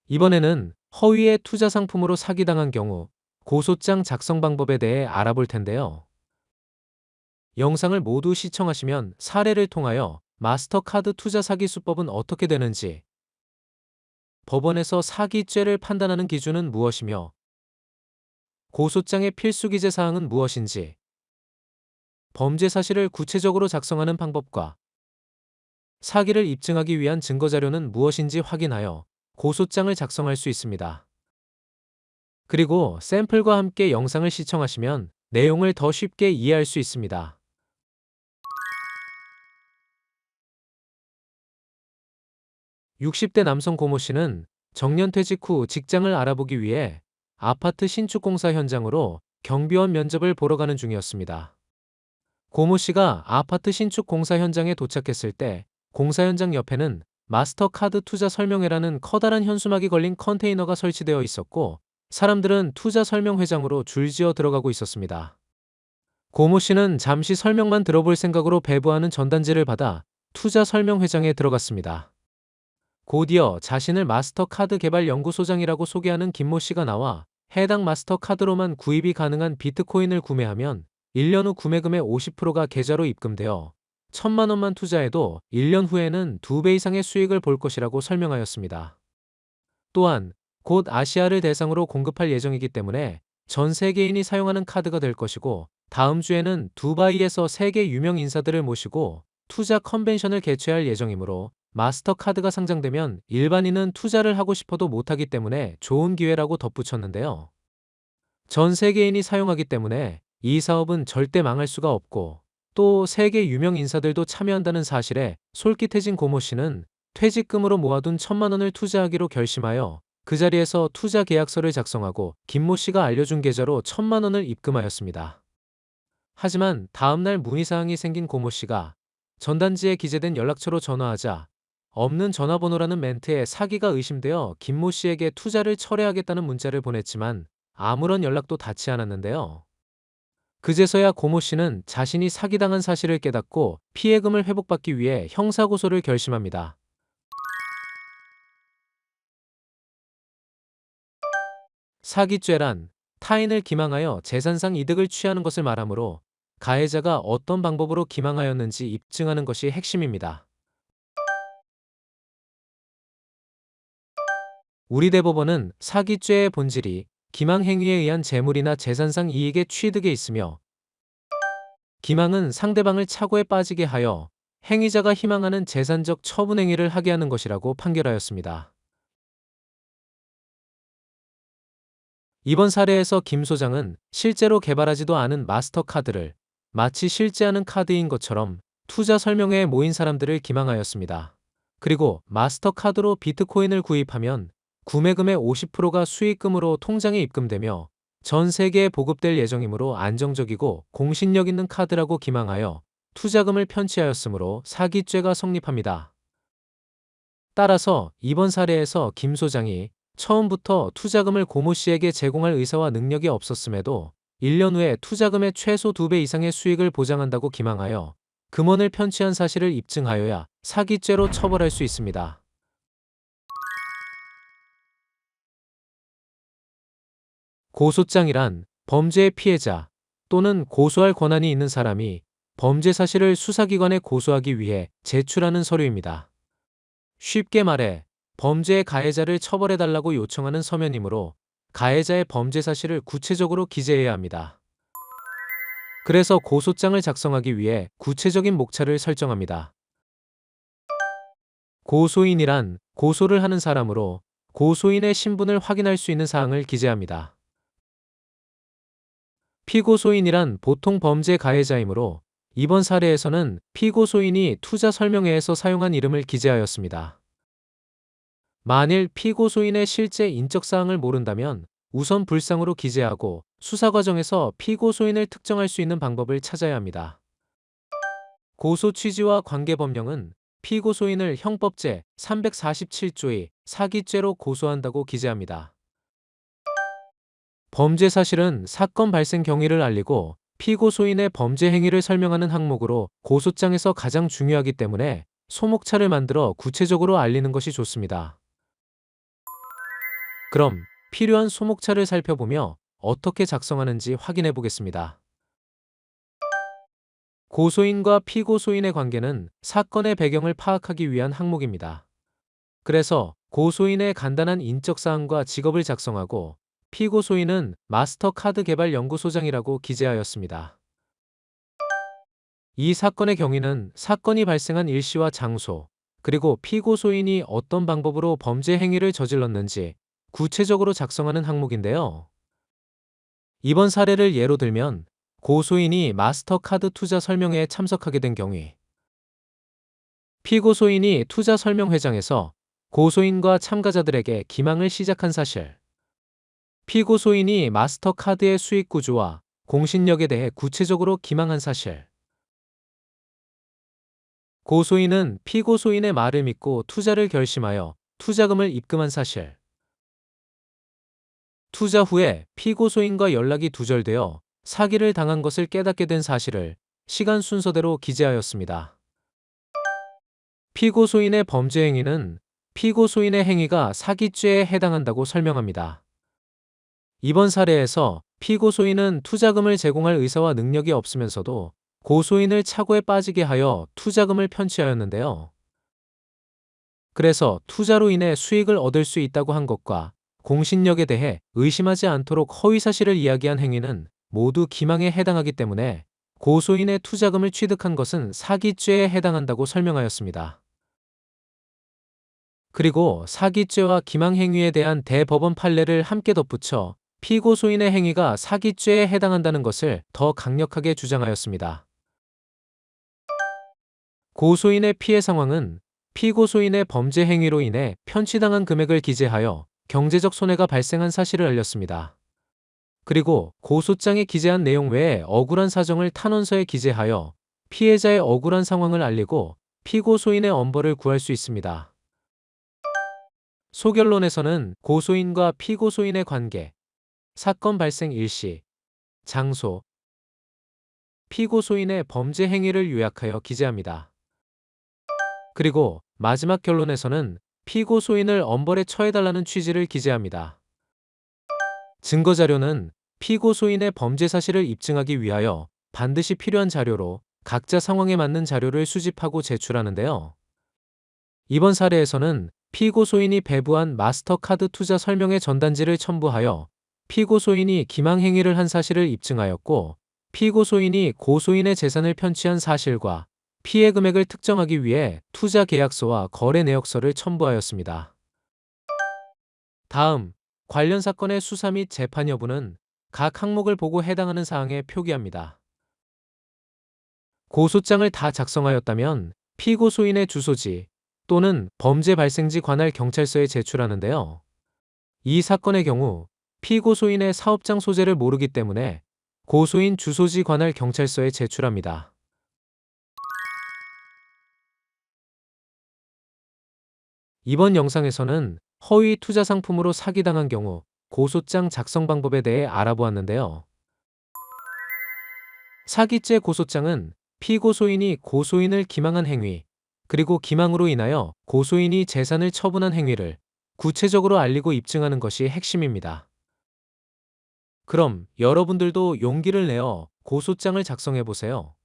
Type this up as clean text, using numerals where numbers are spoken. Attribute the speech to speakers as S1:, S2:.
S1: 이번에는 허위의 투자 상품으로 사기당한 경우 고소장 작성 방법에 대해 알아볼 텐데요. 영상을 모두 시청하시면 사례를 통하여 마스터카드 투자 사기 수법은 어떻게 되는지, 법원에서 사기죄를 판단하는 기준은 무엇이며, 고소장의 필수 기재 사항은 무엇인지, 범죄 사실을 구체적으로 작성하는 방법과 사기를 입증하기 위한 증거 자료는 무엇인지 확인하여 고소장을 작성할 수 있습니다. 그리고 샘플과 함께 영상을 시청하시면 내용을 더 쉽게 이해할 수 있습니다. 60대 남성 고모 씨는 정년퇴직 후 직장을 알아보기 위해 아파트 신축 공사 현장으로 경비원 면접을 보러 가는 중이었습니다. 고모 씨가 아파트 신축 공사 현장에 도착했을 때 공사 현장 옆에는 마스터카드 투자 설명회라는 커다란 현수막이 걸린 컨테이너가 설치되어 있었고, 사람들은 투자 설명 회장으로 줄지어 들어가고 있었습니다. 고모 씨는 잠시 설명만 들어볼 생각으로 배부하는 전단지를 받아 투자 설명 회장에 들어갔습니다. 곧이어 자신을 마스터카드 개발 연구소장이라고 소개하는 김모 씨가 나와 해당 마스터카드로만 구입이 가능한 비트코인을 구매하면 1년 후 구매금의 50%가 계좌로 입금되어 1,000만 원만 투자해도 1년 후에는 2배 이상의 수익을 볼 것이라고 설명하였습니다. 또한 곧 아시아를 대상으로 공급할 예정이기 때문에 전 세계인이 사용하는 카드가 될 것이고, 다음 주에는 두바이에서 세계 유명 인사들을 모시고 투자 컨벤션을 개최할 예정이므로 마스터카드가 상장되면 일반인은 투자를 하고 싶어도 못하기 때문에 좋은 기회라고 덧붙였는데요. 전 세계인이 사용하기 때문에 이 사업은 절대 망할 수가 없고, 또 세계 유명 인사들도 참여한다는 사실에 솔깃해진 고모 씨는 퇴직금으로 모아둔 1,000만 원을 투자하기로 결심하여 그 자리에서 투자 계약서를 작성하고 김모 씨가 알려준 계좌로 1,000만 원을 입금하였습니다. 하지만 다음날 문의사항이 생긴 고모 씨가 전단지에 기재된 연락처로 전화하자 없는 전화번호라는 멘트에 사기가 의심되어 김모 씨에게 투자를 철회하겠다는 문자를 보냈지만 아무런 연락도 닿지 않았는데요. 그제서야 고모 씨는 자신이 사기당한 사실을 깨닫고 피해금을 회복받기 위해 형사고소를 결심합니다. 사기죄란 타인을 기망하여 재산상 이득을 취하는 것을 말하므로 가해자가 어떤 방법으로 기망하였는지 입증하는 것이 핵심입니다. 우리 대법원은 사기죄의 본질이 기망행위에 의한 재물이나 재산상 이익의 취득에 있으며, 기망은 상대방을 착오에 빠지게 하여 행위자가 희망하는 재산적 처분행위를 하게 하는 것이라고 판결하였습니다. 이번 사례에서 김 소장은 실제로 개발하지도 않은 마스터카드를 마치 실제하는 카드인 것처럼 투자 설명회에 모인 사람들을 기망하였습니다. 그리고 마스터카드로 비트코인을 구입하면 구매금의 50%가 수익금으로 통장에 입금되며 전 세계에 보급될 예정이므로 안정적이고 공신력 있는 카드라고 기망하여 투자금을 편취하였으므로 사기죄가 성립합니다. 따라서 이번 사례에서 김 소장이 처음부터 투자금을 고모 씨에게 제공할 의사와 능력이 없었음에도 1년 후에 투자금의 최소 2배 이상의 수익을 보장한다고 기망하여 금원을 편취한 사실을 입증하여야 사기죄로 처벌할 수 있습니다. 고소장이란 범죄의 피해자 또는 고소할 권한이 있는 사람이 범죄 사실을 수사기관에 고소하기 위해 제출하는 서류입니다. 쉽게 말해 범죄의 가해자를 처벌해달라고 요청하는 서면이므로 가해자의 범죄 사실을 구체적으로 기재해야 합니다. 그래서 고소장을 작성하기 위해 구체적인 목차를 설정합니다. 고소인이란 고소를 하는 사람으로 고소인의 신분을 확인할 수 있는 사항을 기재합니다. 피고소인이란 보통 범죄 가해자이므로 이번 사례에서는 피고소인이 투자 설명회에서 사용한 이름을 기재하였습니다. 만일 피고소인의 실제 인적사항을 모른다면 우선 불상으로 기재하고 수사 과정에서 피고소인을 특정할 수 있는 방법을 찾아야 합니다. 고소 취지와 관계 법령은 피고소인을 형법제 347조의 사기죄로 고소한다고 기재합니다. 범죄 사실은 사건 발생 경위를 알리고 피고소인의 범죄 행위를 설명하는 항목으로 고소장에서 가장 중요하기 때문에 소목차를 만들어 구체적으로 알리는 것이 좋습니다. 그럼 필요한 소목차를 살펴보며 어떻게 작성하는지 확인해 보겠습니다. 고소인과 피고소인의 관계는 사건의 배경을 파악하기 위한 항목입니다. 그래서 고소인의 간단한 인적 사항과 직업을 작성하고 피고소인은 마스터 카드 개발 연구소장이라고 기재하였습니다. 이 사건의 경위는 사건이 발생한 일시와 장소, 그리고 피고소인이 어떤 방법으로 범죄 행위를 저질렀는지 구체적으로 작성하는 항목인데요. 이번 사례를 예로 들면 고소인이 마스터카드 투자 설명회에 참석하게 된 경위, 피고소인이 투자 설명회장에서 고소인과 참가자들에게 기망을 시작한 사실, 피고소인이 마스터카드의 수익 구조와 공신력에 대해 구체적으로 기망한 사실, 고소인은 피고소인의 말을 믿고 투자를 결심하여 투자금을 입금한 사실, 투자 후에 피고소인과 연락이 두절되어 사기를 당한 것을 깨닫게 된 사실을 시간 순서대로 기재하였습니다. 피고소인의 범죄 행위는 피고소인의 행위가 사기죄에 해당한다고 설명합니다. 이번 사례에서 피고소인은 투자금을 제공할 의사와 능력이 없으면서도 고소인을 착오에 빠지게 하여 투자금을 편취하였는데요. 그래서 투자로 인해 수익을 얻을 수 있다고 한 것과 공신력에 대해 의심하지 않도록 허위 사실을 이야기한 행위는 모두 기망에 해당하기 때문에 고소인의 투자금을 취득한 것은 사기죄에 해당한다고 설명하였습니다. 그리고 사기죄와 기망 행위에 대한 대법원 판례를 함께 덧붙여 피고소인의 행위가 사기죄에 해당한다는 것을 더 강력하게 주장하였습니다. 고소인의 피해 상황은 피고소인의 범죄 행위로 인해 편취당한 금액을 기재하여 경제적 손해가 발생한 사실을 알렸습니다. 그리고 고소장에 기재한 내용 외에 억울한 사정을 탄원서에 기재하여 피해자의 억울한 상황을 알리고 피고소인의 엄벌을 구할 수 있습니다. 소결론에서는 고소인과 피고소인의 관계, 사건 발생 일시, 장소, 피고소인의 범죄 행위를 요약하여 기재합니다. 그리고 마지막 결론에서는 피고소인을 엄벌에 처해달라는 취지를 기재합니다. 증거자료는 피고소인의 범죄 사실을 입증하기 위하여 반드시 필요한 자료로 각자 상황에 맞는 자료를 수집하고 제출하는데요. 이번 사례에서는 피고소인이 배부한 마스터카드 투자 설명회 전단지를 첨부하여 피고소인이 기망 행위를 한 사실을 입증하였고, 피고소인이 고소인의 재산을 편취한 사실과 피해 금액을 특정하기 위해 투자 계약서와 거래 내역서를 첨부하였습니다. 다음, 관련 사건의 수사 및 재판 여부는 각 항목을 보고 해당하는 사항에 표기합니다. 고소장을 다 작성하였다면 피고소인의 주소지 또는 범죄 발생지 관할 경찰서에 제출하는데요. 이 사건의 경우 피고소인의 사업장 소재를 모르기 때문에 고소인 주소지 관할 경찰서에 제출합니다. 이번 영상에서는 허위 투자 상품으로 사기당한 경우 고소장 작성 방법에 대해 알아보았는데요. 사기죄 고소장은 피고소인이 고소인을 기망한 행위, 그리고 기망으로 인하여 고소인이 재산을 처분한 행위를 구체적으로 알리고 입증하는 것이 핵심입니다. 그럼 여러분들도 용기를 내어 고소장을 작성해 보세요.